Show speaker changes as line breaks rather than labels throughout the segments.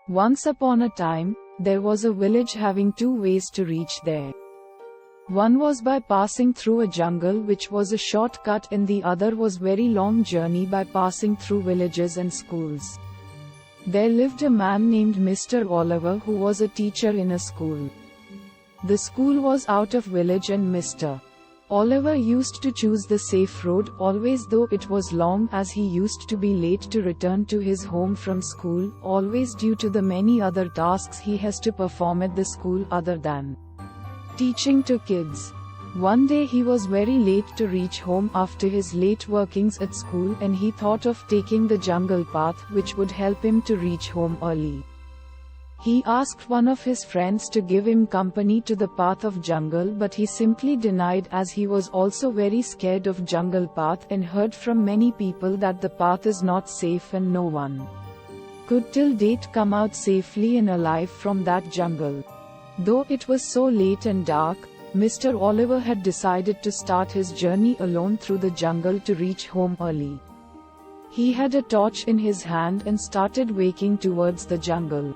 Once upon a time, there was a village having two ways to reach there. One was by passing through a jungle, which was a shortcut, and the other was very long journey by passing through villages and schools. There lived a man named Mr. Oliver who was a teacher in a school. The school was out of village and Mr. Oliver used to choose the safe road always, though it was long, as he used to be late to return to his home from school, always due to the many other tasks he has to perform at the school other than teaching to kids. One day he was very late to reach home after his late workings at school, and he thought of taking the jungle path, which would help him to reach home early. He asked one of his friends to give him company to the path of jungle, but he simply denied, as he was also very scared of jungle path and heard from many people that the path is not safe and no one could till date come out safely and alive from that jungle. Though it was so late and dark, Mr. Oliver had decided to start his journey alone through the jungle to reach home early. He had a torch in his hand and started walking towards the jungle.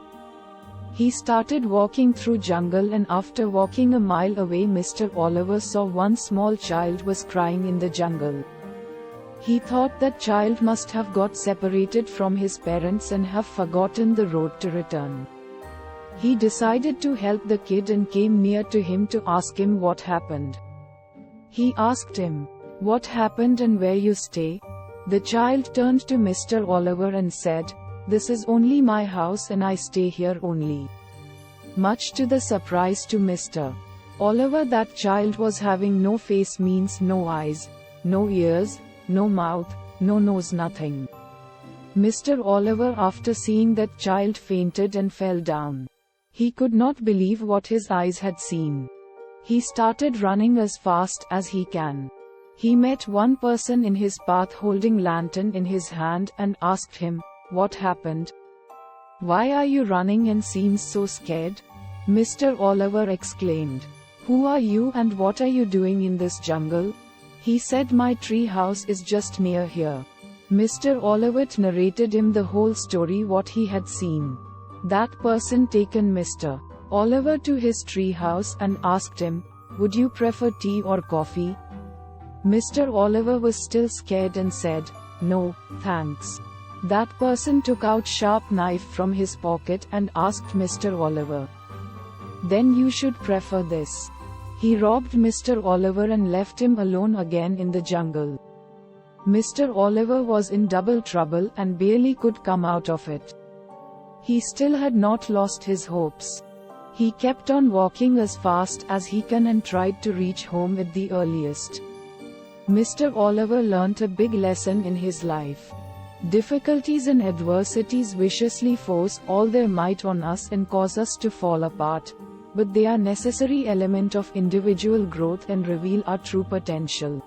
He started walking through jungle, and after walking a mile away, Mr. Oliver saw one small child was crying in the jungle. He thought that child must have got separated from his parents and have forgotten the road to return. He decided to help the kid and came near to him to ask him what happened. He asked him, "What happened and where you stay?" The child turned to Mr. Oliver and said, "This is only my house and I stay here only." Much to the surprise to Mr. Oliver, that child was having no face, means no eyes, no ears, no mouth, no nose, nothing. Mr. Oliver, after seeing that child, fainted and fell down. He could not believe what his eyes had seen. He started running as fast as he can. He met one person in his path holding lantern in his hand and asked him, "What happened? Why are you running and seems so scared?" Mr. Oliver exclaimed, "Who are you and what are you doing in this jungle?" He said, "My tree house is just near here." Mr. Oliver narrated him the whole story, what he had seen. That person taken Mr. Oliver to his tree house and asked him, "Would you prefer tea or coffee?" Mr. Oliver was still scared and said, "No, thanks." That person took out sharp knife from his pocket and asked Mr. Oliver, "Then you should prefer this." He robbed Mr. Oliver and left him alone again in the jungle. Mr. Oliver was in double trouble and barely could come out of it. He still had not lost his hopes. He kept on walking as fast as he can and tried to reach home at the earliest. Mr. Oliver learnt a big lesson in his life. Difficulties and adversities viciously force all their might on us and cause us to fall apart, but they are necessary element of individual growth and reveal our true potential.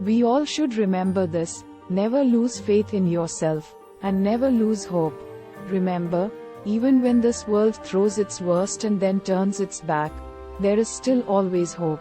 We all should remember this. Never lose faith in yourself, and never lose hope. Remember, even when this world throws its worst and then turns its back, there is still always hope.